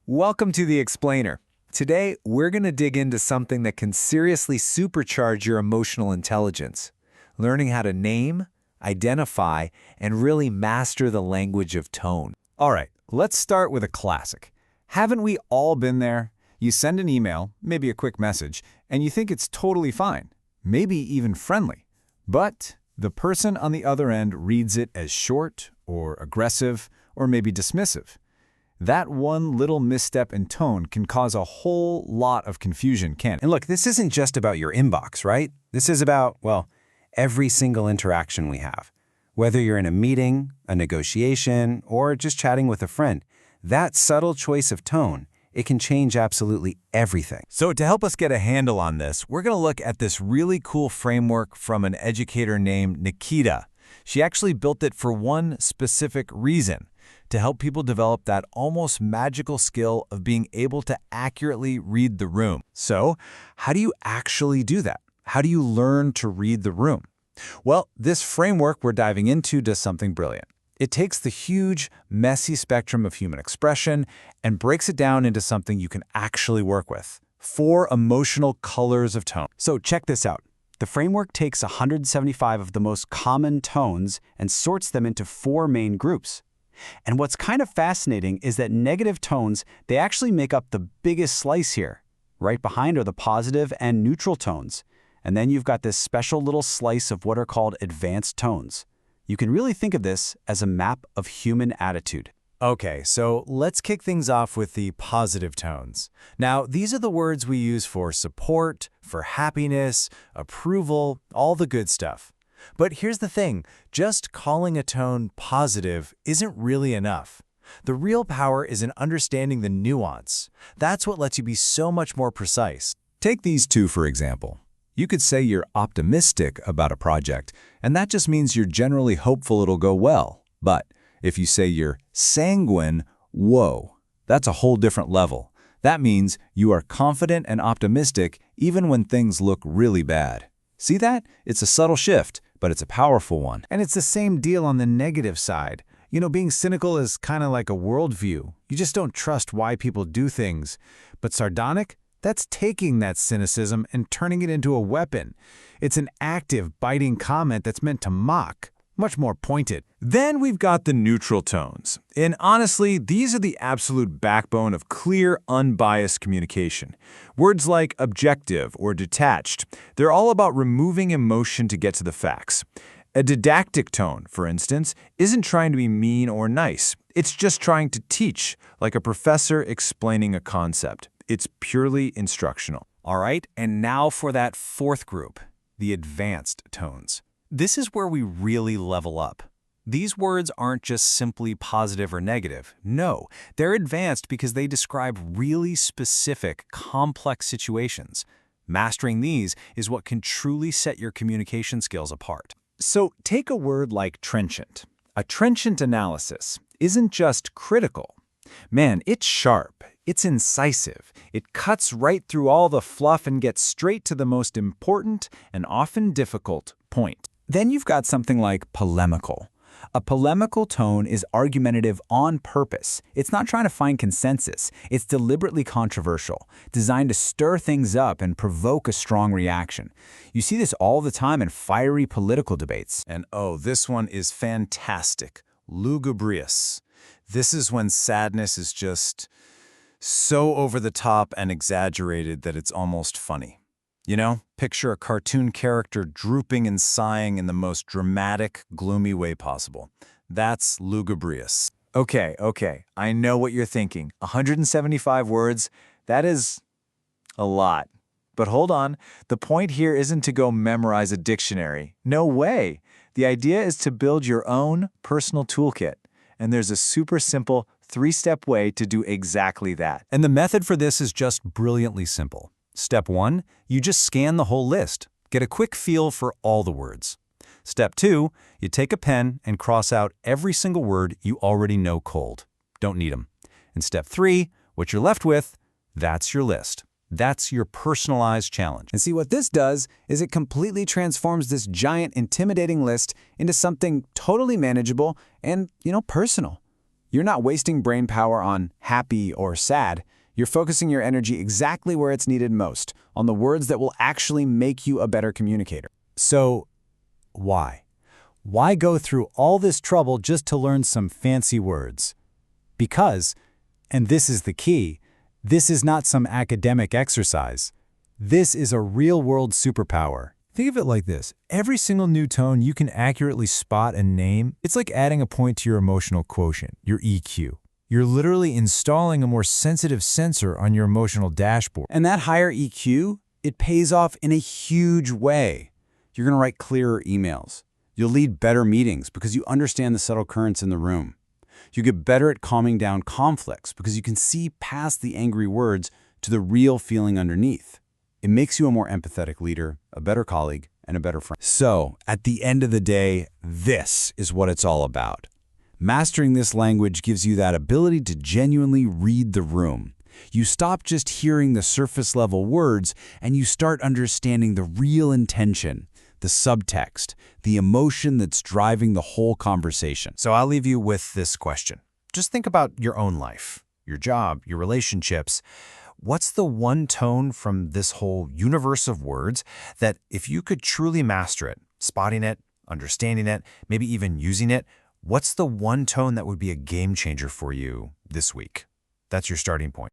Welcome to The Explainer. Today, we're going to dig into something that can seriously supercharge your emotional intelligence, learning how to name, identify, and really master the language of tone. All right, let's start with a classic. Haven't we all been there? You send an email, maybe a quick message, and you think it's totally fine, maybe even friendly. But the person on the other end reads it as short or aggressive or maybe dismissive. That one little misstep in tone can cause a whole lot of confusion, can't it? And look, this isn't just about your inbox, right? This is about, well, every single interaction we have. Whether you're in a meeting, a negotiation, or just chatting with a friend, that subtle choice of tone, it can change absolutely everything. So to help us get a handle on this, we're going to look at this really cool framework from an educator named Nikita. She actually built it for one specific reason, to help people develop that almost magical skill of being able to accurately read the room. So, how do you actually do that? How do you learn to read the room? Well, this framework we're diving into does something brilliant. It takes the huge, messy spectrum of human expression and breaks it down into something you can actually work with. 4 emotional colors of tone. So check this out. The framework takes 175 of the most common tones and sorts them into 4 main groups. And what's kind of fascinating is that negative tones, they actually make up the biggest slice here. Right behind are the positive and neutral tones. And then you've got this special little slice of what are called advanced tones. You can really think of this as a map of human attitude. Okay, so let's kick things off with the positive tones. Now, these are the words we use for support, for happiness, approval, all the good stuff. But here's the thing, just calling a tone positive isn't really enough. The real power is in understanding the nuance. That's what lets you be so much more precise. Take these 2 for example. You could say you're optimistic about a project, and that just means you're generally hopeful it'll go well. But if you say you're sanguine, whoa, that's a whole different level. That means you are confident and optimistic even when things look really bad. See that? It's a subtle shift, but it's a powerful one. And it's the same deal on the negative side. You know, being cynical is kind of like a worldview. You just don't trust why people do things. But sardonic? That's taking that cynicism and turning it into a weapon. It's an active, biting comment that's meant to mock. Much more pointed. Then we've got the neutral tones. And honestly, these are the absolute backbone of clear, unbiased communication. Words like objective or detached, they're all about removing emotion to get to the facts. A didactic tone, for instance, isn't trying to be mean or nice. It's just trying to teach, like a professor explaining a concept. It's purely instructional. All right, and now for that 4th group, the advanced tones. This is where we really level up. These words aren't just simply positive or negative. No, they're advanced because they describe really specific, complex situations. Mastering these is what can truly set your communication skills apart. So take a word like trenchant. A trenchant analysis isn't just critical. Man, it's sharp. It's incisive. It cuts right through all the fluff and gets straight to the most important and often difficult point. Then you've got something like polemical. A polemical tone is argumentative on purpose. It's not trying to find consensus. It's deliberately controversial, designed to stir things up and provoke a strong reaction. You see this all the time in fiery political debates. And oh, this one is fantastic. Lugubrious. This is when sadness is just so over the top and exaggerated that it's almost funny. You know, picture a cartoon character drooping and sighing in the most dramatic, gloomy way possible. That's lugubrious. Okay, I know what you're thinking. 175 words, that is a lot. But hold on, the point here isn't to go memorize a dictionary. No way. The idea is to build your own personal toolkit. And there's a super simple 3-step way to do exactly that. And the method for this is just brilliantly simple. Step 1, you just scan the whole list. Get a quick feel for all the words. Step 2, you take a pen and cross out every single word you already know cold. Don't need them. And step 3, what you're left with, that's your list. That's your personalized challenge. And see, what this does is it completely transforms this giant, intimidating list into something totally manageable and, personal. You're not wasting brain power on happy or sad. You're focusing your energy exactly where it's needed most, on the words that will actually make you a better communicator. So, why? Why go through all this trouble just to learn some fancy words? Because, and this is the key, this is not some academic exercise. This is a real-world superpower. Think of it like this. Every single new tone you can accurately spot and name, it's like adding a point to your emotional quotient, your EQ. You're literally installing a more sensitive sensor on your emotional dashboard. And that higher EQ, it pays off in a huge way. You're going to write clearer emails. You'll lead better meetings because you understand the subtle currents in the room. You get better at calming down conflicts because you can see past the angry words to the real feeling underneath. It makes you a more empathetic leader, a better colleague, and a better friend. So, at the end of the day, this is what it's all about. Mastering this language gives you that ability to genuinely read the room. You stop just hearing the surface-level words, and you start understanding the real intention, the subtext, the emotion that's driving the whole conversation. So I'll leave you with this question. Just think about your own life, your job, your relationships. What's the one tone from this whole universe of words that if you could truly master it, spotting it, understanding it, maybe even using it, what's the one tone that would be a game changer for you this week? That's your starting point.